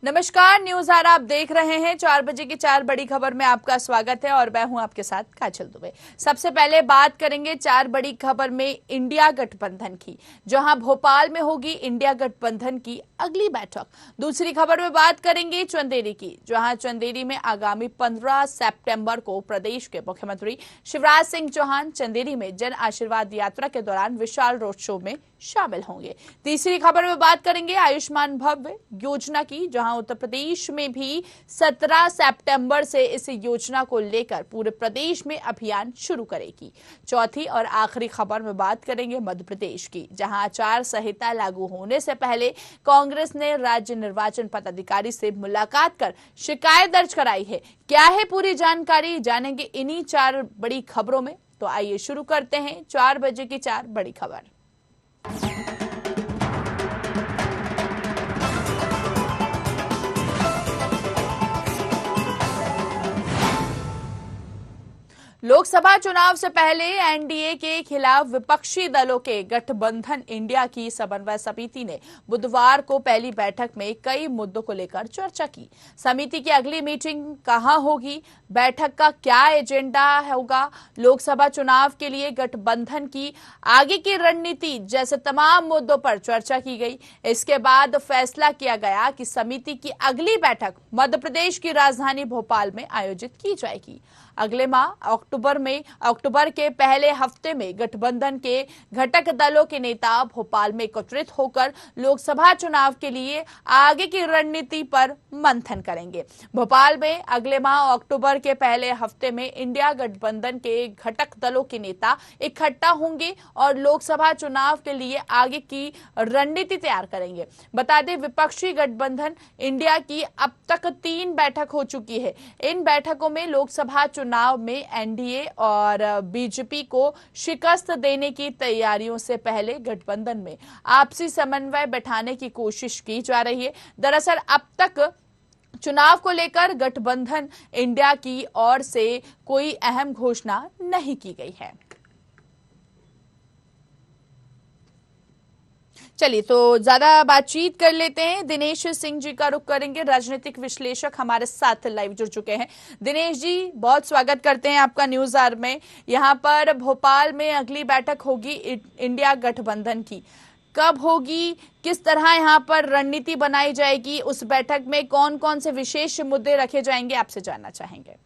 नमस्कार, news are आप देख रहे हैं। 4 बजे की 4 बड़ी खबर में आपका स्वागत है और मैं हूं आपके साथ काजल दुबे। सबसे पहले बात करेंगे 4 बड़ी खबर में इंडिया गठबंधन की, जहां भोपाल में होगी इंडिया गठबंधन की अगली बैठक। दूसरी खबर में बात करेंगे चंदेरी की, जहां चंदेरी में आगामी 15 सितंबर को प्रदेश के मुख्यमंत्री शिवराज सिंह चौहान चंदेरी में जन आशीर्वाद यात्रा के दौरान विशाल रोड शो में शामिल होंगे। तीसरी खबर में बात करेंगे आयुष्मान भव्य योजना की, जहां उत्तर प्रदेश में भी 17 सितंबर से इस योजना को लेकर पूरे प्रदेश में अभियान शुरू करेगी। चौथी और आखिरी खबर में बात करेंगे मध्य प्रदेश की, जहां आचार संहिता लागू होने से पहले कांग्रेस ने राज्य निर्वाचन पदाधिकारी से मुलाकात कर शिकायत दर्ज कराई है। क्या है पूरी जानकारी, जानेंगे इन्हीं 4 बड़ी खबरों में। तो आइए शुरू करते हैं 4 बजे की 4 बड़ी खबर। लोकसभा चुनाव से पहले एनडीए के खिलाफ विपक्षी दलों के गठबंधन इंडिया की समन्वय समिति ने बुधवार को पहली बैठक में कई मुद्दों को लेकर चर्चा की। समिति की अगली मीटिंग कहां होगी, बैठक का क्या एजेंडा होगा, लोकसभा चुनाव के लिए गठबंधन की आगे की रणनीति जैसे तमाम मुद्दों पर चर्चा की गई। इसके बाद फैसला किया गया कि समिति की अगली बैठक मध्य प्रदेश की राजधानी भोपाल में आयोजित की जाएगी। अगले माह अक्टूबर के पहले हफ्ते में गठबंधन के घटक दलों के नेता भोपाल में एकत्रित होकर लोकसभा चुनाव के लिए आगे की रणनीति पर मंथन करेंगे। भोपाल में अगले माह अक्टूबर के पहले हफ्ते में इंडिया गठबंधन के घटक दलों के नेता इकट्ठा होंगे और लोकसभा चुनाव के लिए आगे की रणनीति तैयार करेंगे। बता दें, विपक्षी गठबंधन इंडिया की अब तक 3 बैठक हो चुकी है। इन बैठकों में लोकसभा चुनाव में एनडीए और बीजेपी को शिकस्त देने की तैयारियों से पहले गठबंधन में आपसी समन्वय बैठाने की कोशिश की जा रही है। दरअसल अब तक चुनाव को लेकर गठबंधन इंडिया की ओर से कोई अहम घोषणा नहीं की गई है। चलिए तो ज्यादा बातचीत कर लेते हैं, दिनेश सिंह जी का रुख करेंगे। राजनीतिक विश्लेषक हमारे साथ लाइव जुड़ चुके हैं। दिनेश जी, बहुत स्वागत करते हैं आपका न्यूज आवर में। यहाँ पर भोपाल में अगली बैठक होगी इंडिया गठबंधन की, कब होगी, किस तरह यहाँ पर रणनीति बनाई जाएगी, उस बैठक में कौन कौन से विशेष मुद्दे रखे जाएंगे, आपसे जानना चाहेंगे।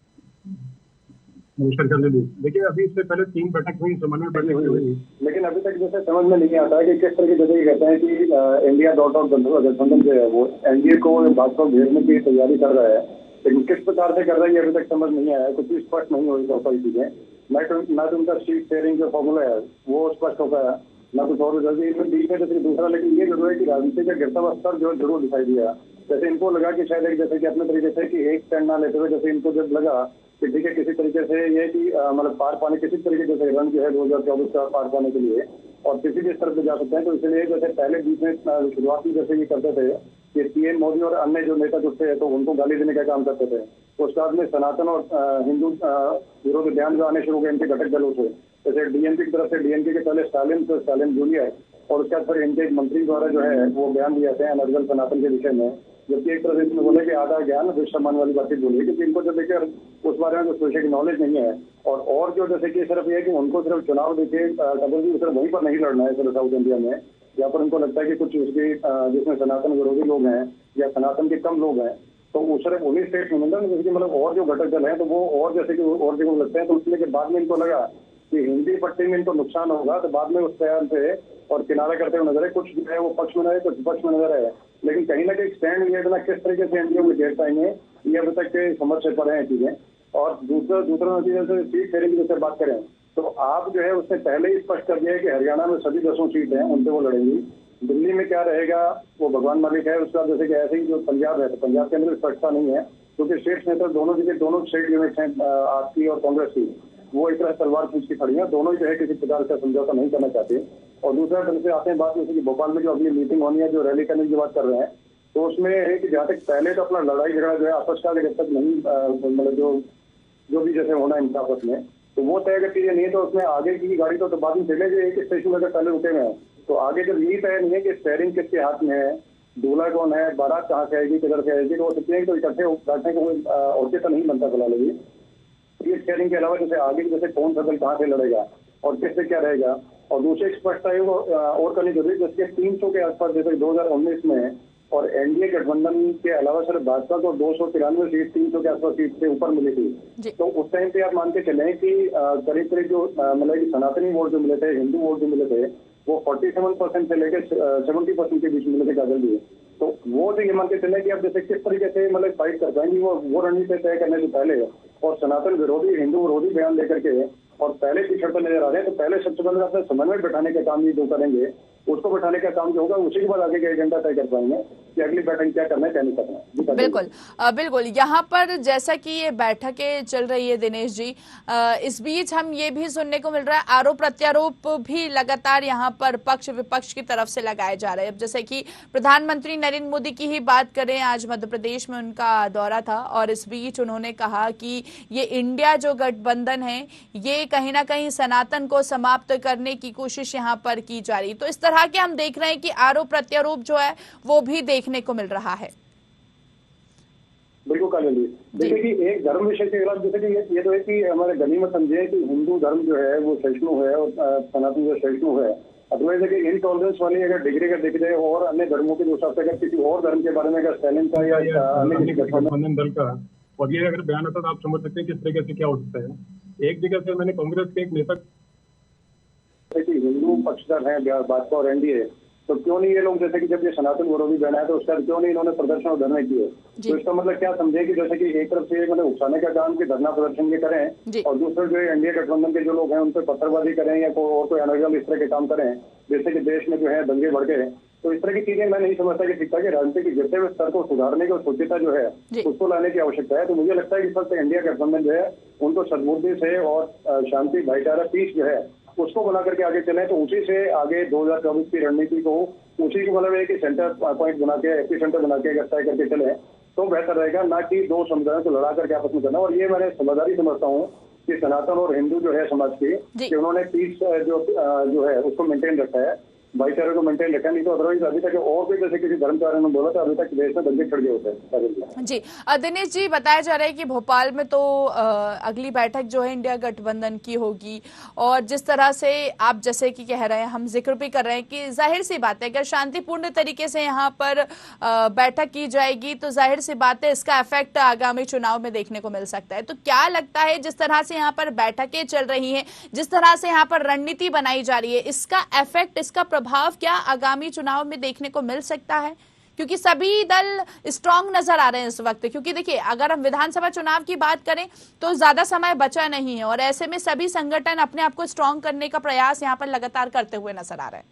नमस्कार कर देखिए, अभी इससे पहले 3 बैठक हुई, समन्वय बैठक हुई, लेकिन अभी तक जैसे समझ में नहीं आता है कि किस तरह की जगह कहते हैं कि इंडिया डॉट आउट गठबंधन जो है वो एनडीए को भाजपा भेजने की तैयारी कर रहा है, लेकिन किस प्रकार से कर रहा है ये अभी तक समझ नहीं आया है। कुछ भी स्पष्ट नहीं हुई बहुत सारी चीजें, ना तो उनका सीट शेयरिंग जो फॉर्मूला है वो स्पष्ट हो पाया, ना कुछ और जल्दी इसमें बीच में जैसे दूसरा। लेकिन ये जरूर है कि राजनीति का गिरता हुआ स्तर जो जरूर दिखाई दिया। जैसे इनको लगा कि शायद जैसे कि अपने तरीके से कि एक स्टैंड ना लेते हुए, जैसे इनको जब लगा कि ठीक है किसी तरीके से ये कि मतलब पार पाने किसी तरीके से रन जो है 2024 का पार पाने के लिए और किसी भी स्तर पर जा सकते हैं, तो इसलिए जैसे पहले बीच में शुरुआत में जैसे ये करते थे कि पीएम मोदी और अन्य जो नेता जुटते हैं तो उनको गाली देने का काम करते थे। उसके बाद में सनातन और हिंदू विरोधी बयान जो आने शुरू हुए इनके घटक दलों से, जैसे डीएमके की तरफ से डीएमके के पहले स्टालिन जूनियर और उसके बाद फिर इनके एक मंत्री द्वारा जो है वो बयान दिए जाते हैं अनर्गल सनातन के विषय में, जबकि एक तरह से इसमें बोले कि आधा ज्ञान विश्व सम्मान वाली बातें बोली, क्योंकि इनको जब देखिए उस बारे में कुछ विषय की नॉलेज नहीं है। और जो जैसे कि सिर्फ ये है कि उनको सिर्फ चुनाव देके कभी भी सिर्फ वहीं पर नहीं लड़ना है सिर्फ साउथ इंडिया में, यहाँ पर उनको लगता है कि कुछ उसके जिसमें सनातन विरोधी लोग हैं या सनातन के कम लोग हैं तो वो सिर्फ उन्हीं स्टेट में मिलता है, मतलब और जो घटक दल हैं तो वो और जैसे कि और जगह लगते हैं। तो उसमें के बाद में इनको लगा कि हिंदी पट्टी में इनको नुकसान होगा, तो बाद में उस तैयार से और किनारा करते हुए नजर है, कुछ जो है वो पक्ष में रहे, कुछ विपक्ष में नजर है, लेकिन कहीं ना कहीं स्टैंड लिया बिना किस तरीके से एनडीए में घेर पाएंगे ये अभी तक समझ से पड़े हैं चीजें। और दूसरा नतीजा से सीट शेयरिंग की जैसे बात करें तो आप जो है उसने पहले ही स्पष्ट कर दिया है कि हरियाणा में सभी 10 सीट हैं उनसे वो लड़ेंगी। दिल्ली में क्या रहेगा वो भगवान मालिक है, उसका जैसे कि ऐसे ही जो पंजाब है तो पंजाब के अंदर स्पष्टता नहीं है, क्योंकि स्टेट्स में तो दोनों स्टेट यूनिट्स हैं आपकी और कांग्रेस की, वो एक तरह तलवार खींच की खड़ी है, दोनों जो है किसी प्रकार का समझौता नहीं करना चाहते। और दूसरा तरफ से आते हैं बात जैसे कि भोपाल में जो अगली मीटिंग होनी है, जो रैली करने की बात कर रहे हैं, तो उसमें है कि जहाँ तक पहले तो अपना लड़ाई झगड़ा जो है आपस का जब तक नहीं मतलब जो भी जैसे होना इनका आपस में तो वो तय अगर चीजें नहीं है तो उसमें आगे की गाड़ी तो बाद में चले जो एक स्टेशन अगर पहले रुके हुए हैं तो आगे जब यही तय नहीं है कि स्टेयरिंग किसके हाथ में है दूल्हा कौन है, बारात कहाँ से आएगी, किधर से आएगी, तो वो सोचते हैं तो इकट्ठे बैठने को औचित्य तो नहीं बनता फिलहाल अभी। सीट शेयरिंग के अलावा जैसे आगे जैसे कौन फसल कहाँ से लड़ेगा और किससे क्या रहेगा, और दूसरी स्पष्टता है वो और करनी जरूरी, जिसके 300 के आसपास जैसे 2019 में, और एनडीए गठबंधन के अलावा सिर्फ भाजपा को 293 सीट 300 के आसपास सीट से ऊपर मिली थी। तो उस टाइम पे आप मान के चलें कि करीब करीब जो मतलब कि सनातनी वोट जो मिले थे, हिंदू वोट जो मिले थे, वो 47% से लेकर 70% के बीच मिले थे काजल जी। तो वो तो ये मान के चले कि अब जैसे किस तरीके से मतलब फाइट कर पाएंगे वो रणनीति तय करने से पहले, और सनातन विरोधी हिंदू विरोधी बयान लेकर के और पहले पिछड़ पर नजर आ रहे हैं, तो पहले सबसे पहले अपने समन्वय बैठाने का काम ये जो करेंगे, उसको बैठाने का काम जो होगा, उसी के बाद आगे का एजेंडा तय कर पाएंगे कि अगली बैठक क्या करना है क्या नहीं करना है। बिल्कुल बिल्कुल। यहाँ पर जैसा कि ये बैठकें चल रही है दिनेश जी, इस बीच हम ये भी सुनने को मिल रहा है आरोप प्रत्यारोप भी लगातार यहाँ पर पक्ष विपक्ष की तरफ से लगाए जा रहे हैं। अब जैसे कि प्रधानमंत्री नरेंद्र मोदी की ही बात करें, आज मध्य प्रदेश में उनका दौरा था और इस बीच उन्होंने कहा कि ये इंडिया जो गठबंधन है ये कहीं ना कहीं सनातन को समाप्त करने की कोशिश यहाँ पर की जा रही। तो इस तरह के हम देख रहे हैं कि आरोप प्रत्यारोप जो है वो भी देखने को मिल रहा है। बिल्कुल काजल जी, जैसे कि एक धर्म विषय के खिलाफ जैसे कि ये तो है कि हमारे गनीमत समझे कि हिंदू धर्म जो है वो सहिष्णु है और सनातन जो सहिष्णु है। अदरवाइज अगर इनटॉलरेंस वाली अगर डिग्री का देख रहे और अन्य धर्मों के हिसाब से अगर किसी और धर्म के बारे में अगर स्टैलिन का या अन्य किसी गठबंधन दल का और ये अगर बयान आता तो आप समझ सकते हैं किस तरीके से क्या हो सकता है। एक जगह से मैंने कांग्रेस के एक नेता हिंदू पक्षधर है भाजपा और एनडीए, तो क्यों नहीं ये लोग जैसे कि जब ये सनातन विरोधी बना है तो उसका क्यों नहीं इन्होंने प्रदर्शन और धरने किए। तो इसका मतलब क्या समझे कि जैसे कि एक तरफ से मतलब उकसाने का काम कि धरना प्रदर्शन ये करें और दूसरे जो एनडीए गठबंधन के जो लोग हैं उन पर पत्थरबाजी करें या और कोई अनर्गल इस तरह के काम करें जिससे कि देश में जो है दंगे भड़के। तो इस तरह की चीजें मैं नहीं समझता कि ठीक है कि राजनीति के गिरते हुए स्तर को सुधारने की सोचता जो है उसको लाने की आवश्यकता है। तो मुझे लगता है कि इस वक्त इंडिया गठबंधन जो है उनको सद्बुद्धि से और शांति भाईचारा पीस जो है उसको बना करके आगे चले, तो उसी से आगे 2024 की रणनीति को उसी को मतलब है कि सेंटर पॉइंट बना के एपी सेंटर बना के अगर तय करके चले तो बेहतर रहेगा, ना कि दो समुदायों को लड़ा करके आपस में करना। और ये मैंने समझदारी समझता हूँ कि सनातन और हिंदू जो है समाज की कि उन्होंने पीस जो है उसको मेंटेन रखा है, भाईचारे को मेंटेन रखा, नहीं तो अदरवाइज अभी तक और भी जैसे किसी धर्म के बारे में बोला तो अभी तक देश में दंगे छिड़ गए होते हैं। जी दिनेश जी, बताया जा रहा है कि भोपाल में तो अगली बैठक जो है इंडिया गठबंधन की होगी और जिस तरह से आप जैसे कि कह रहे हैं, हम जिक्र भी कर रहे हैं कि जाहिर सी बात है अगर शांतिपूर्ण तरीके से यहाँ पर बैठक की जाएगी तो जाहिर सी बात है इसका इफेक्ट आगामी चुनाव में देखने को मिल सकता है। तो क्या लगता है जिस तरह से यहाँ पर बैठकें चल रही हैं, जिस तरह से यहाँ पर रणनीति बनाई जा रही है, इसका इफेक्ट, इसका प्रभाव क्या आगामी चुनाव में देखने को मिल सकता है? क्योंकि सभी दल स्ट्रांग नजर आ रहे हैं इस वक्त, क्योंकि देखिए अगर हम विधानसभा चुनाव की बात करें तो ज्यादा समय बचा नहीं है और ऐसे में सभी संगठन अपने आप को स्ट्रांग करने का प्रयास यहाँ पर लगातार करते हुए नजर आ रहे हैं।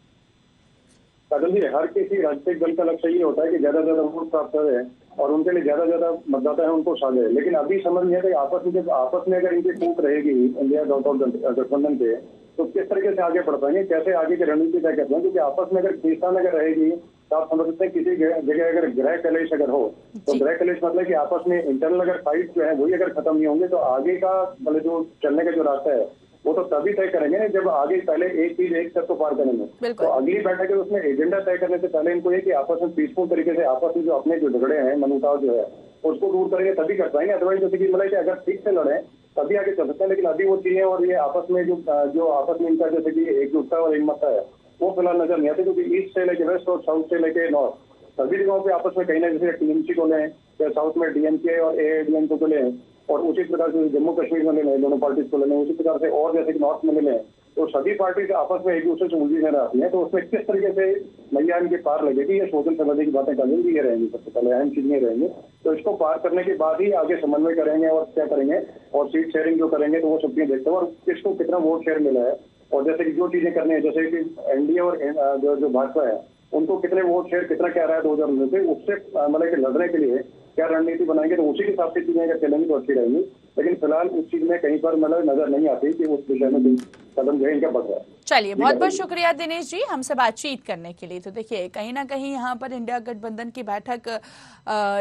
काजल जी, हर किसी राजनीतिक दल का लक्ष्य ये होता है कि ज्यादा से ज्यादा वोट प्राप्त करे और उनके लिए ज्यादा मतदाता है उनको साझे। लेकिन अभी समझ नहीं आता आपस में अगर इनकी टूट रहेगी इंडिया गठबंधन के तो किस तरीके से आगे बढ़ पाएंगे, कैसे आगे की रणनीति तय करते हैं। क्योंकि आपस में अगर खींचतान अगर रहेगी तो आप समझ सकते हैं किसी जगह अगर गृह कलेश अगर हो तो गृह कलेश मतलब कि आपस में इंटरनल अगर फाइट जो है वही अगर खत्म नहीं होंगे तो आगे का मतलब जो चलने का जो रास्ता है वो तो तभी तय करेंगे ना जब आगे पहले एक चीज एक स्तर को पार करेंगे। तो अगली बैठक है उसमें एजेंडा तय करने से पहले इनको ये कि आपस में पीसफुल तरीके से आपस में जो अपने जो झगड़े हैं मनमुटाव जो है उसको दूर करेंगे तभी कर पाएंगे। अदरवाइज जैसे कि मतलब कि अगर ठीक से लड़े तभी आगे चल सकते हैं। लेकिन अभी वो चीजें और ये आपस में जो आपस में इनका जैसे कि एकजुटता और हिम्मत है वो फिलहाल नजर नहीं आती, क्योंकि ईस्ट से लेके वेस्ट और साउथ से लेके नॉर्थ सभी जगहों पे आपस में कहीं ना जैसे टीएमसी को लें या साउथ में डीएमके और एआईएडीएमके को लें और उसी प्रकार से जम्मू कश्मीर में ले लें दोनों पार्टीज को ले लें, उसी प्रकार से और जैसे कि नॉर्थ में ले लें, तो सभी पार्टी आपस में एक दूसरे से उलझी नजर आती है। तो उसमें किस तरीके से नैया इनके पार लगेगी ये सोचने समझने की बातें करेंगी, ये रहेंगी सबसे पहले अहम चीजें रहेंगी। तो इसको पार करने के बाद ही आगे समन्वय करेंगे और क्या करेंगे और सीट शेयरिंग जो करेंगे तो वो सब चीजें देखते हैं और किसको कितना वोट शेयर मिला है और जैसे कि जो चीजें करनी है जैसे कि एनडीए और जो भाजपा है उनको कितने वोट शेयर कितना क्या रहा है 2019 से उससे मतलब कि लड़ने के लिए क्या रणनीति बनाएंगे तो उसी के हिसाब से चीजें अगर चलेंगी तो अच्छी रहेंगी। लेकिन फिलहाल उस चीज में कहीं पर मतलब नजर नहीं आती कि उस विषय में कदम जो है इनका बढ़ रहा है। चलिए, बहुत बहुत शुक्रिया दिनेश जी हमसे बातचीत करने के लिए। तो देखिए कहीं ना कहीं यहाँ पर इंडिया गठबंधन की बैठक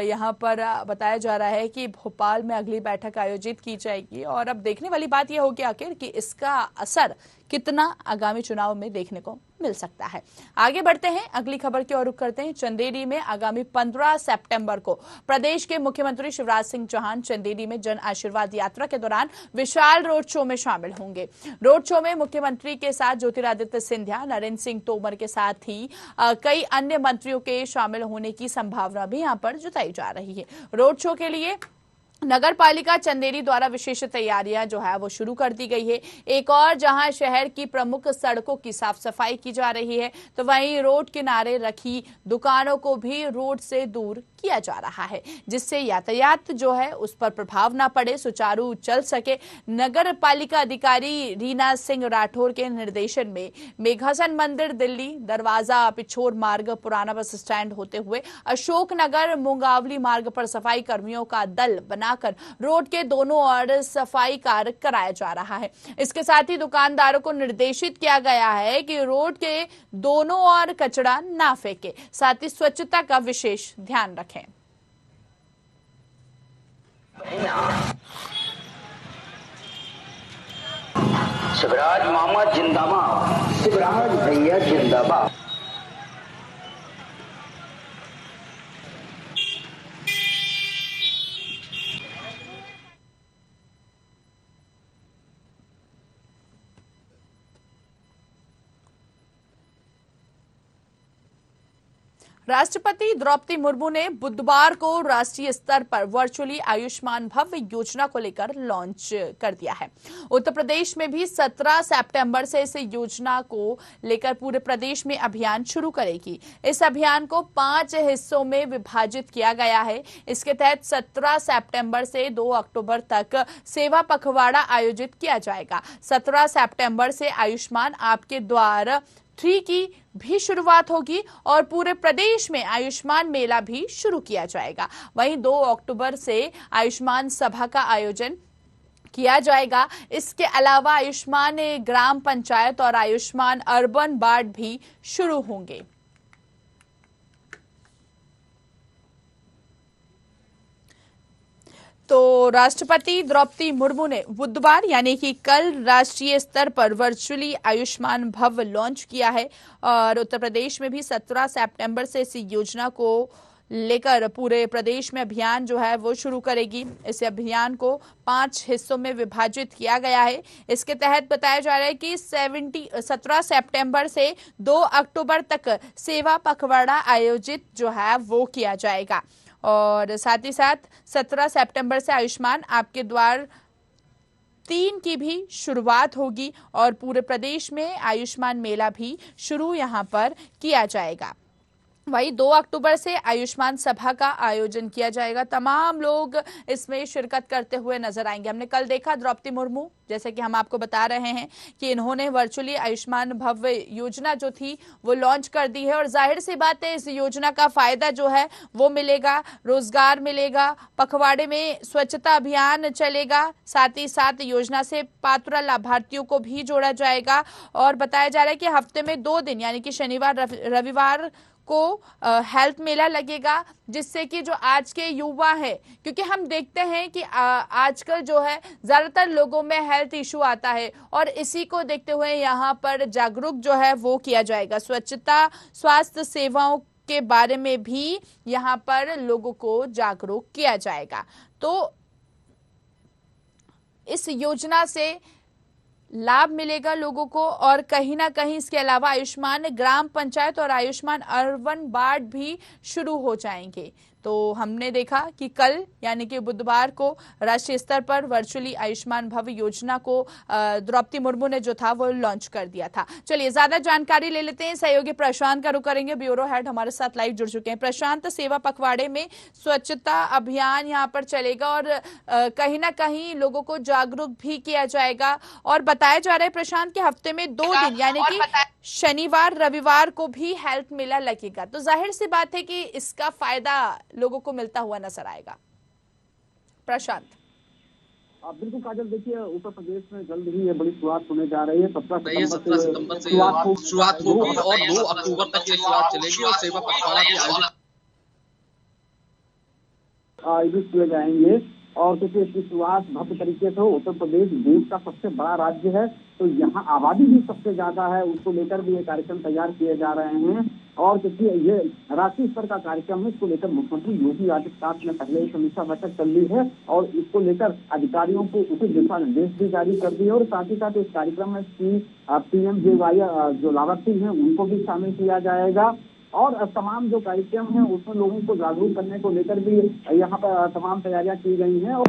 यहाँ पर बताया जा रहा है कि भोपाल में अगली बैठक आयोजित की जाएगी और अब देखने वाली बात यह होगी आखिर कि इसका असर कितना आगामी चुनाव में देखने को मिल सकता है। आगे बढ़ते हैं, अगली खबर की ओर रुख करते हैं। चंदेरी में आगामी 15 सितंबर को प्रदेश के मुख्यमंत्री शिवराज सिंह चौहान चंदेरी में जन आशीर्वाद यात्रा के दौरान विशाल रोड शो में शामिल होंगे। रोड शो में मुख्यमंत्री के साथ ज्योतिरादित्य सिंधिया, नरेंद्र सिंह तोमर के साथ ही कई अन्य मंत्रियों के शामिल होने की संभावना भी यहां पर जताई जा रही है। रोड शो के लिए नगर पालिका चंदेरी द्वारा विशेष तैयारियां जो है वो शुरू कर दी गई है। एक और जहां शहर की प्रमुख सड़कों की साफ सफाई की जा रही है, तो वहीं रोड किनारे रखी दुकानों को भी रोड से दूर किया जा रहा है, जिससे यातायात जो है उस पर प्रभाव ना पड़े, सुचारू चल सके। नगर पालिका अधिकारी रीना सिंह राठौर के निर्देशन में मेघासन मंदिर दिल्ली दरवाजा पिछोर मार्ग पुराना बस स्टैंड होते हुए अशोकनगर मुंगावली मार्ग पर सफाई कर्मियों का दल बनाकर रोड के दोनों ओर सफाई कार्य कराया जा रहा है। इसके साथ ही दुकानदारों को निर्देशित किया गया है कि रोड के दोनों ओर कचरा ना फेंके, साथ ही स्वच्छता का विशेष ध्यान रखें। शिवराज मामा जिंदाबाद, शिवराज भैया जिंदाबाद। राष्ट्रपति द्रौपदी मुर्मू ने बुधवार को राष्ट्रीय स्तर पर वर्चुअली आयुष्मान भव्य योजना को लेकर लॉन्च कर दिया है। उत्तर प्रदेश में भी 17 सितंबर से इस योजना को लेकर पूरे प्रदेश में अभियान शुरू करेगी। इस अभियान को 5 हिस्सों में विभाजित किया गया है। इसके तहत 17 सितंबर से 2 अक्टूबर तक सेवा पखवाड़ा आयोजित किया जाएगा। 17 सितंबर से आयुष्मान आपके द्वार 3 की भी शुरुआत होगी और पूरे प्रदेश में आयुष्मान मेला भी शुरू किया जाएगा। वहीं 2 अक्टूबर से आयुष्मान सभा का आयोजन किया जाएगा। इसके अलावा आयुष्मान ग्राम पंचायत और आयुष्मान अर्बन वार्ड भी शुरू होंगे। तो राष्ट्रपति द्रौपदी मुर्मू ने बुधवार यानी कि कल राष्ट्रीय स्तर पर वर्चुअली आयुष्मान भव्य लॉन्च किया है और उत्तर प्रदेश में भी 17 सितंबर से इस योजना को लेकर पूरे प्रदेश में अभियान जो है वो शुरू करेगी। इस अभियान को 5 हिस्सों में विभाजित किया गया है। इसके तहत बताया जा रहा है कि 17 सितंबर से 2 अक्टूबर तक सेवा पखवाड़ा आयोजित जो है वो किया जाएगा और साथ ही साथ 17 सितंबर से आयुष्मान आपके द्वार 3 की भी शुरुआत होगी और पूरे प्रदेश में आयुष्मान मेला भी शुरू यहां पर किया जाएगा। वही 2 अक्टूबर से आयुष्मान सभा का आयोजन किया जाएगा। तमाम लोग इसमें शिरकत करते हुए नजर आएंगे। हमने कल देखा द्रौपदी मुर्मू, जैसे कि हम आपको बता रहे हैं कि इन्होंने वर्चुअली आयुष्मान भव्य योजना जो थी वो लॉन्च कर दी है और जाहिर सी बात है इस योजना का फायदा जो है वो मिलेगा, रोजगार मिलेगा, पखवाड़े में स्वच्छता अभियान चलेगा, साथ ही साथ योजना से पात्र लाभार्थियों को भी जोड़ा जाएगा और बताया जा रहा है कि हफ्ते में 2 दिन यानी कि शनिवार रविवार को हेल्थ मेला लगेगा, जिससे कि जो आज के युवा है, क्योंकि हम देखते हैं कि आजकल जो है ज्यादातर लोगों में हेल्थ इशू आता है और इसी को देखते हुए यहाँ पर जागरूक जो है वो किया जाएगा। स्वच्छता स्वास्थ्य सेवाओं के बारे में भी यहाँ पर लोगों को जागरूक किया जाएगा। तो इस योजना से लाभ मिलेगा लोगों को और कहीं ना कहीं इसके अलावा आयुष्मान ग्राम पंचायत और आयुष्मान अर्बन वार्ड भी शुरू हो जाएंगे। तो हमने देखा कि कल यानी कि बुधवार को राष्ट्रीय स्तर पर वर्चुअली आयुष्मान भव्य योजना को द्रौपदी मुर्मू ने जो था वो लॉन्च कर दिया था। चलिए ज्यादा जानकारी ले लेते हैं, सहयोगी प्रशांत का रुख करेंगे। ब्यूरो हेड हमारे साथ लाइव जुड़ चुके हैं। प्रशांत, सेवा पखवाड़े में स्वच्छता अभियान यहाँ पर चलेगा और कहीं ना कहीं लोगों को जागरूक भी किया जाएगा और बताया जा रहा है प्रशांत के हफ्ते में 2 दिन यानी कि शनिवार रविवार को भी हेल्थ मेला लगेगा। तो जाहिर सी बात है कि इसका फायदा लोगों को मिलता हुआ नजर आएगा। प्रशांत। बिल्कुल काजल, देखिए उत्तर प्रदेश में जल्द ही ये बड़ी शुरुआत होने जा रही है। 17 सितंबर से शुरुआत होगी और 2 अक्टूबर तक ये शुरुआत चलेगी और सेवा पखवाड़ा भी आयोजित किए जाएंगे। और क्योंकि इसकी शुरुआत भव्य तरीके से हो। उत्तर प्रदेश देश का सबसे बड़ा राज्य है, तो यहाँ आबादी भी सबसे ज्यादा है, उसको लेकर भी ये कार्यक्रम तैयार किए जा रहे हैं। और क्योंकि ये राष्ट्रीय स्तर का कार्यक्रम है, इसको लेकर मुख्यमंत्री योगी आदित्यनाथ ने पहले ही समीक्षा बैठक कर ली है और इसको लेकर अधिकारियों को उचित दिशा निर्देश भी जारी कर दिए। और साथ ही साथ इस कार्यक्रम में पीएमजेवाई जो लाभार्थी हैं उनको भी शामिल किया जाएगा और तमाम जो कार्यक्रम है उसमें लोगों को जागरूक करने को लेकर भी यहाँ पर तमाम तैयारियां की गई हैं।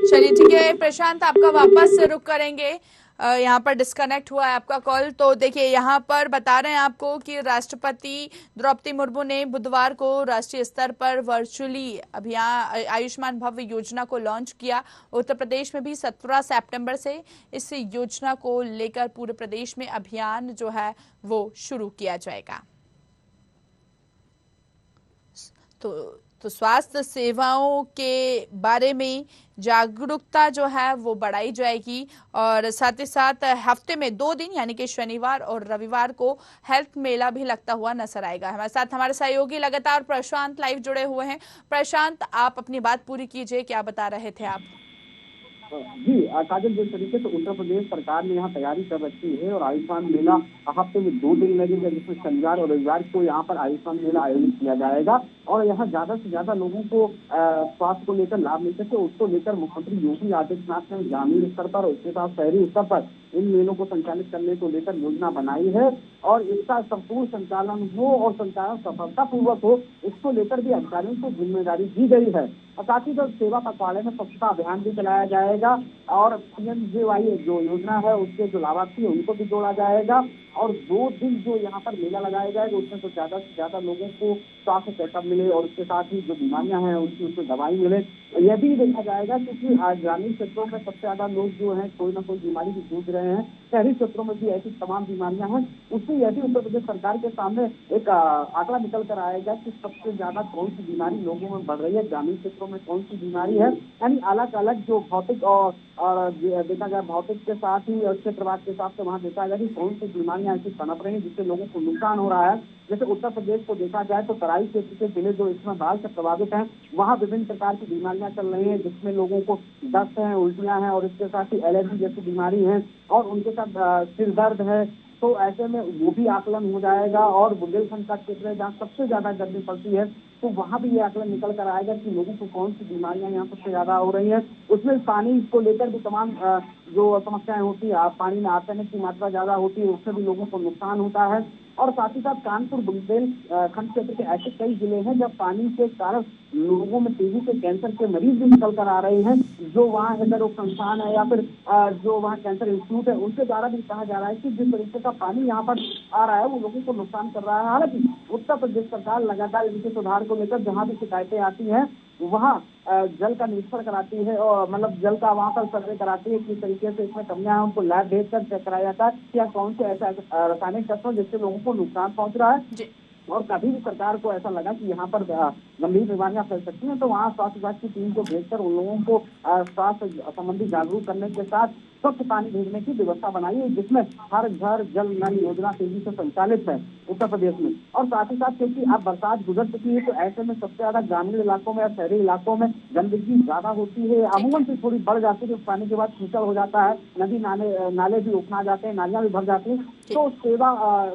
चलिए ठीक है प्रशांत, आपका वापस रुख करेंगे। यहाँ पर डिस्कनेक्ट हुआ है आपका कॉल। तो देखिए यहाँ पर बता रहे हैं आपको कि राष्ट्रपति द्रौपदी मुर्मू ने बुधवार को राष्ट्रीय स्तर पर वर्चुअली अभियान आयुष्मान भव्य योजना को लॉन्च किया। उत्तर प्रदेश में भी 17 सितंबर से इस योजना को लेकर पूरे प्रदेश में अभियान जो है वो शुरू किया जाएगा। तो स्वास्थ्य सेवाओं के बारे में जागरूकता जो है वो बढ़ाई जाएगी और साथ ही साथ हफ्ते में 2 दिन यानी कि शनिवार और रविवार को हेल्थ मेला भी लगता हुआ नजर आएगा। हमारे साथ हमारे सहयोगी लगातार प्रशांत लाइव जुड़े हुए हैं। प्रशांत, आप अपनी बात पूरी कीजिए, क्या बता रहे थे आप? जी काजल, जिस तरीके से उत्तर प्रदेश सरकार ने यहाँ तैयारी कर रखी है और आयुष्मान मेला हफ्ते में 2 दिन लगेगा, जिसमें शनिवार और रविवार को यहाँ पर आयुष्मान मेला आयोजित किया जाएगा और यहाँ ज्यादा से ज्यादा लोगों को स्वास्थ्य को लेकर लाभ मिल सके, उसको लेकर मुख्यमंत्री योगी आदित्यनाथ ने ग्रामीण स्तर पर और उसके साथ शहरी स्तर पर इन मेलों को संचालित करने को लेकर योजना बनाई है और इसका संपूर्ण संचालन हो और संचालन सफलतापूर्वक हो, इसको लेकर भी अधिकारियों को जिम्मेदारी दी गई है। और साथ ही साथ सेवा पखवाड़े में स्वच्छता अभियान भी चलाया जाएगा और पीएमजेवाई जो योजना है उसके जो लाभार्थी है उनको भी जोड़ा जाएगा और 2 दिन जो यहाँ पर मेला लगाया जाएगा उसमें तो ज्यादा से ज्यादा लोगों को स्वास्थ्य चेकअप मिले और उसके साथ ही जो बीमारियां हैं उनकी उसको दवाई मिले। यह भी देखा जाएगा क्योंकि ग्रामीण क्षेत्रों में सबसे ज्यादा लोग जो हैं कोई ना कोई बीमारी से जूझ रहे हैं, शहरी क्षेत्रों में भी ऐसी तमाम बीमारियां हैं। उससे यह भी उत्तर प्रदेश सरकार के सामने एक आंकड़ा निकल कर आएगा कि सबसे ज्यादा कौन सी बीमारी लोगों में बढ़ रही है, ग्रामीण क्षेत्रों में कौन सी बीमारी है। यानी अलग अलग जो भौतिक और देखा जाए भौतिक के साथ ही क्षेत्रवाद के हिसाब से वहाँ देखा जाए कि कौन सी बीमारियां ऐसी पनप रही है जिससे लोगों को नुकसान हो रहा है। जैसे उत्तर प्रदेश को देखा जाए तो तराई क्षेत्र के जिले जो इसमें बाढ़ से प्रभावित हैं वहाँ विभिन्न प्रकार की बीमारियां चल रही हैं, जिसमें लोगों को दस्त है, उल्टियां हैं और इसके साथ ही एलर्जी जैसी बीमारी है और उनके साथ सिर दर्द है। तो ऐसे में वो भी आकलन हो जाएगा और बुंदेलखंड का क्षेत्र है जहाँ सबसे ज्यादा गर्मी पड़ती है, तो वहाँ भी ये आकलन निकल कर आएगा कि लोगों को कौन सी बीमारियां यहाँ सबसे ज्यादा हो रही हैं। उसमें पानी को लेकर भी तमाम जो समस्याएं होती है, पानी में आर्सेनिक की मात्रा ज्यादा होती है, उससे भी लोगों को नुकसान होता है। और साथ ही साथ कानपुर बुंदेलखंड क्षेत्र के ऐसे कई जिले हैं जब पानी के कारण लोगों में तेजी से कैंसर के मरीज भी निकल कर आ रहे हैं। जो वहाँ हृदय रोग संस्थान है या फिर जो वहाँ कैंसर इंस्टीट्यूट है उनके द्वारा भी कहा जा रहा है कि जिस तरीके का पानी यहाँ पर आ रहा है वो लोगों को नुकसान कर रहा है। हालांकि उत्तर प्रदेश सरकार लगातार इनके सुधार को लेकर जहाँ भी शिकायतें आती हैं वहाँ जल का निरीक्षण कराती है और मतलब जल का वहाँ पर सर्वे कराती है किस तरीके से इसमें कमियां हैं उनको लैब भेजकर चेक कराया जाता है या कौन से ऐसा रासायनिक तत्व जिससे लोगों को नुकसान पहुंच रहा है। और कभी भी सरकार को ऐसा लगा कि यहाँ पर गंभीर बीमारियां फैल सकती हैं तो वहाँ स्वास्थ्य विभाग की टीम को भेजकर उन लोगों को स्वास्थ्य संबंधी जागरूक करने के साथ स्वच्छ पानी भेजने की व्यवस्था बनाई है, जिसमें हर घर जल नल योजना तेजी से संचालित है उत्तर प्रदेश में। और साथ ही साथ क्योंकि अब बरसात गुजर चुकी है तो ऐसे में सबसे ज्यादा ग्रामीण इलाकों में या शहरी इलाकों में गंदगी ज्यादा होती है, अमूमन से थोड़ी बढ़ जाती है, पानी के बाद कीचड़ हो जाता है, नदी नाले भी उफना जाते हैं, नालियां भी भर जाती हैं। तो सेवा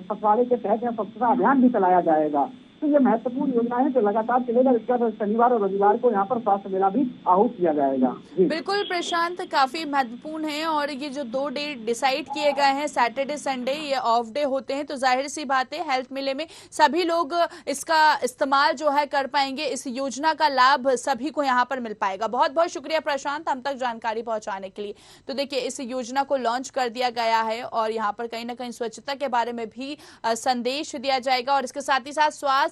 पखवाड़े के तहत यहाँ स्वच्छता अभियान भी चलाया जाएगा। तो ये महत्वपूर्ण योजना है जो लगातार चलेगा। इसके बाद शनिवार और रविवार को यहाँ पर स्वास्थ्य मेला भी आहूत किया जाएगा। बिल्कुल प्रशांत, काफी महत्वपूर्ण है और ये जो 2 डेट डिसाइड किए गए हैं सैटरडे संडे ये ऑफ डे होते हैं, तो जाहिर सी बात है हेल्थ मेले में सभी लोग इसका इस्तेमाल जो है कर पाएंगे, इस योजना का लाभ सभी को यहाँ पर मिल पाएगा। बहुत बहुत शुक्रिया प्रशांत हम तक जानकारी पहुंचाने के लिए। तो देखिए इस योजना को लॉन्च कर दिया गया है और यहाँ पर कहीं ना कहीं स्वच्छता के बारे में भी संदेश दिया जाएगा और इसके साथ ही साथ स्वास्थ्य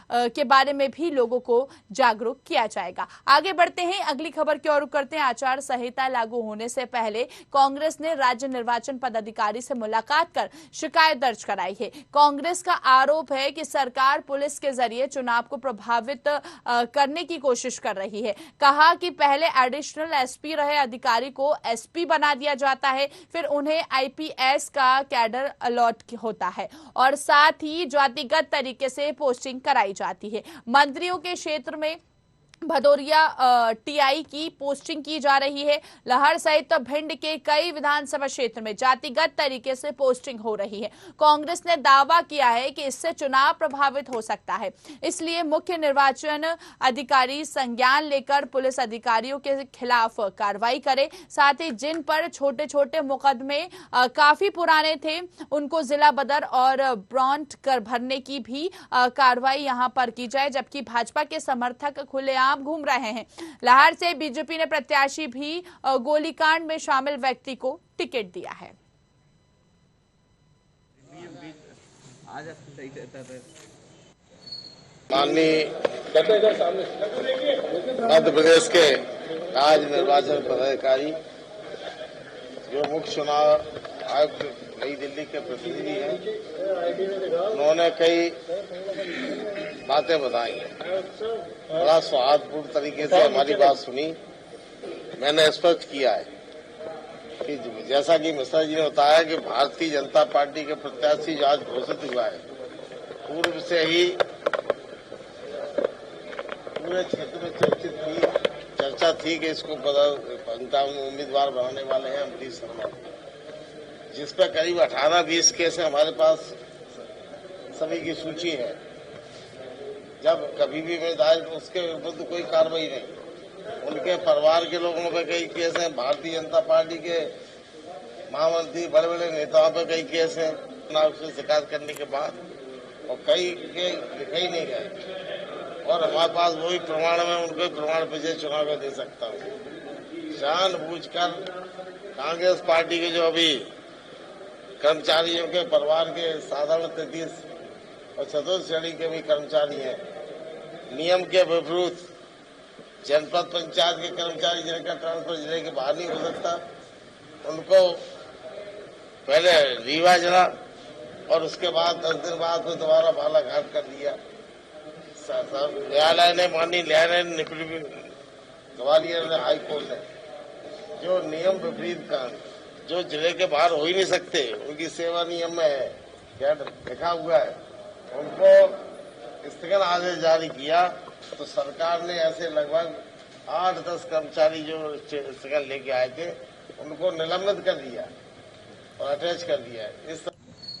के बारे में भी लोगों को जागरूक किया जाएगा। आगे बढ़ते हैं, अगली खबर की ओर करते हैं। आचार संहिता लागू होने से पहले कांग्रेस ने राज्य निर्वाचन पदाधिकारी से मुलाकात कर शिकायत दर्ज कराई है। कांग्रेस का आरोप है कि सरकार पुलिस के जरिए चुनाव को प्रभावित करने की कोशिश कर रही है। कहा कि पहले एडिशनल एसपी रहे अधिकारी को एसपी बना दिया जाता है, फिर उन्हें आईपीएस का कैडर अलॉट होता है और साथ ही जातिगत तरीके से पोस्टिंग कराई जाती है। मंत्रियों के क्षेत्र में भदौरिया टीआई की पोस्टिंग की जा रही है। लहर सहित भिंड के कई विधानसभा क्षेत्र में जातिगत तरीके से पोस्टिंग हो रही है। कांग्रेस ने दावा किया है कि इससे चुनाव प्रभावित हो सकता है, इसलिए मुख्य निर्वाचन अधिकारी संज्ञान लेकर पुलिस अधिकारियों के खिलाफ कार्रवाई करे। साथ ही जिन पर छोटे छोटे मुकदमे काफी पुराने थे उनको जिला बदर और ब्रॉन्ट कर भरने की भी कार्रवाई यहां पर की जाए, जबकि भाजपा के समर्थक खुलेआम घूम रहे हैं। लाहौर से बीजेपी ने प्रत्याशी भी गोलीकांड में शामिल व्यक्ति को टिकट दिया है। माननीय मध्य प्रदेश के राज्य निर्वाचन पदाधिकारी जो मुख्य चुनाव आयुक्त नई दिल्ली के प्रतिनिधि हैं, उन्होंने कई बातें बताई। बड़ा सौहार्दपूर्ण तरीके से हमारी बात सुनी। मैंने स्पष्ट किया है कि जैसा कि मिश्रा जी ने बताया कि भारतीय जनता पार्टी के प्रत्याशी जो आज घोषित हुआ है, पूर्व से ही पूरे क्षेत्र में चर्चा थी कि इसको उम्मीदवार बनाने वाले हैं अमरीश शर्मा, जिस पर करीब 18-20 केस हमारे पास सभी की सूची है। जब कभी भी मैं दायर उसके विरुद्ध कोई कार्रवाई नहीं। उनके परिवार के लोगों पर कई केस हैं, भारतीय जनता पार्टी के महामंत्री बड़े बड़े नेताओं पर कई केस हैं चुनाव से शिकायत करने के बाद, और कई के लिखे ही नहीं गए। और हमारे पास वही प्रमाण में उनको प्रमाण विजय चुनाव में दे सकता हूँ। जानबूझकर कांग्रेस पार्टी के जो अभी कर्मचारियों के परिवार के साधारण 33 और चतुर्थ श्रेणी के भी कर्मचारी हैं, नियम के विपरीत जनपद पंचायत के कर्मचारी जिनका ट्रांसफर जिले के बाहर नहीं हो सकता, उनको पहले रीवा जिला और उसके बाद 10 दिन बाद फिर दोबारा बालाघाट कर दिया। न्यायालय ने माननीय न्यायालय ने ग्वालियर हाई कोर्ट ने जो नियम विपरीत का जो जिले के बाहर हो ही नहीं सकते, उनकी सेवा नियम में है क्या लिखा हुआ है, उनको स्थगन आदेश जारी किया। तो सरकार ने ऐसे लगभग 8-10 कर्मचारी जो स्थगन लेके आए थे उनको निलंबित कर दिया और अटैच कर दिया है।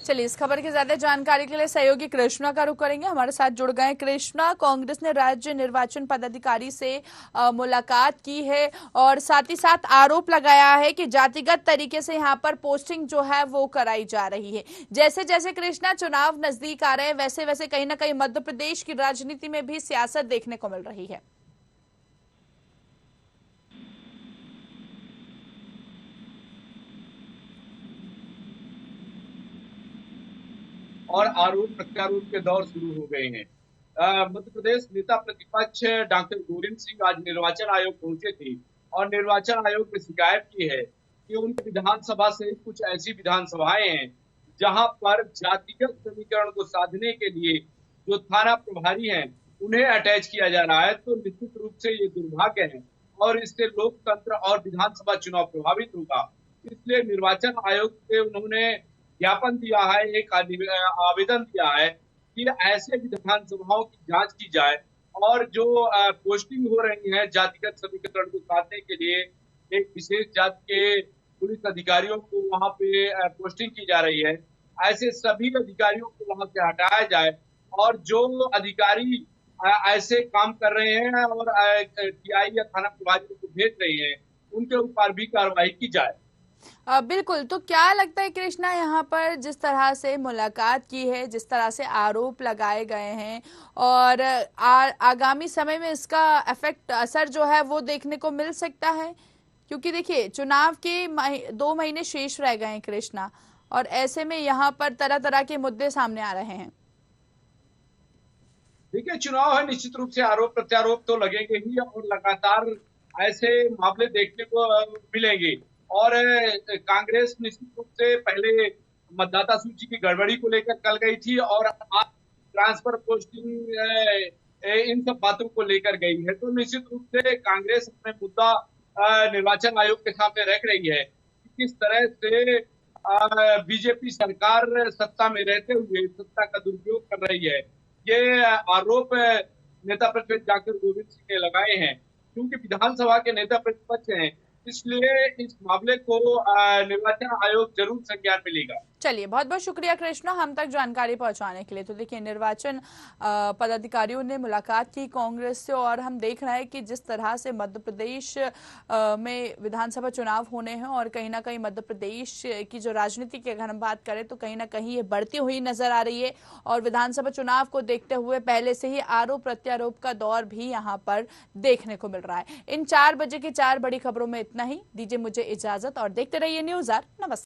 चलिए इस खबर की ज्यादा जानकारी के लिए सहयोगी कृष्णा का रुख करेंगे, हमारे साथ जुड़ गए। कृष्णा, कांग्रेस ने राज्य निर्वाचन पदाधिकारी से मुलाकात की है और साथ ही साथ आरोप लगाया है कि जातिगत तरीके से यहां पर पोस्टिंग जो है वो कराई जा रही है। जैसे जैसे कृष्णा चुनाव नजदीक आ रहे हैं वैसे वैसे कहीं ना कहीं मध्य प्रदेश की राजनीति में भी सियासत देखने को मिल रही है। और आरोप प्रत्यारोप के दौर शुरू हो गए हैं। मध्य प्रदेश नेता प्रतिपक्ष डॉक्टर गोविंद सिंह आज निर्वाचन आयोग पहुंचे थे और निर्वाचन आयोग ने शिकायत की है कि उनकी विधानसभा से कुछ ऐसी विधानसभाएं हैं जहां पर जातिगत समीकरण को साधने के लिए जो थाना प्रभारी हैं उन्हें अटैच किया जा रहा है। तो निश्चित रूप से ये दुर्भाग्य है और इससे लोकतंत्र और विधानसभा चुनाव प्रभावित होगा। इसलिए निर्वाचन आयोग से उन्होंने ज्ञापन दिया है, एक आवेदन दिया है कि ऐसे विधानसभाओं की जांच की जाए और जो पोस्टिंग हो रही है जातिगत समीकरण को साधने के लिए एक विशेष जाति के पुलिस अधिकारियों को वहां पे पोस्टिंग की जा रही है, ऐसे सभी अधिकारियों को वहां से हटाया जाए और जो अधिकारी ऐसे काम कर रहे हैं और टीआई या थाना प्रभारी को भेज रहे हैं उनके ऊपर भी कार्रवाई की जाए। बिल्कुल, तो क्या लगता है कृष्णा, यहाँ पर जिस तरह से मुलाकात की है, जिस तरह से आरोप लगाए गए हैं और आगामी समय में इसका असर जो है वो देखने को मिल सकता है? क्योंकि देखिए चुनाव के 2 महीने शेष रह गए हैं कृष्णा, और ऐसे में यहाँ पर तरह तरह के मुद्दे सामने आ रहे हैं। देखिए चुनाव है, निश्चित रूप से आरोप प्रत्यारोप तो लगेंगे ही और लगातार ऐसे मामले देखने को मिलेंगे। और कांग्रेस निश्चित रूप से पहले मतदाता सूची की गड़बड़ी को लेकर कल गई थी और आज ट्रांसफर पोस्टिंग इन सब बातों को लेकर गई है। तो निश्चित रूप से कांग्रेस अपने मुद्दा निर्वाचन आयोग के सामने रख रही है कि किस तरह से बीजेपी सरकार सत्ता में रहते हुए सत्ता का दुरुपयोग कर रही है। ये आरोप नेता प्रतिपक्ष डॉक्टर गोविंद सिंह ने लगाए हैं। क्योंकि विधानसभा के नेता प्रतिपक्ष हैं, इसलिए इस मामले को निर्वाचन आयोग जरूर संज्ञान में लेगा। चलिए, बहुत बहुत शुक्रिया कृष्णा हम तक जानकारी पहुंचाने के लिए। तो देखिए, निर्वाचन पदाधिकारियों ने मुलाकात की कांग्रेस से, और हम देख रहे हैं कि जिस तरह से मध्य प्रदेश में विधानसभा चुनाव होने हैं और कहीं ना कहीं मध्य प्रदेश की जो राजनीति की अगर हम बात करें तो कहीं ना कहीं ये बढ़ती हुई नजर आ रही है। और विधानसभा चुनाव को देखते हुए पहले से ही आरोप प्रत्यारोप का दौर भी यहाँ पर देखने को मिल रहा है। इन 4 बजे की 4 बड़ी खबरों में इतना ही। दीजिए मुझे इजाजत और देखते रहिए न्यूज़ आर। नमस्कार।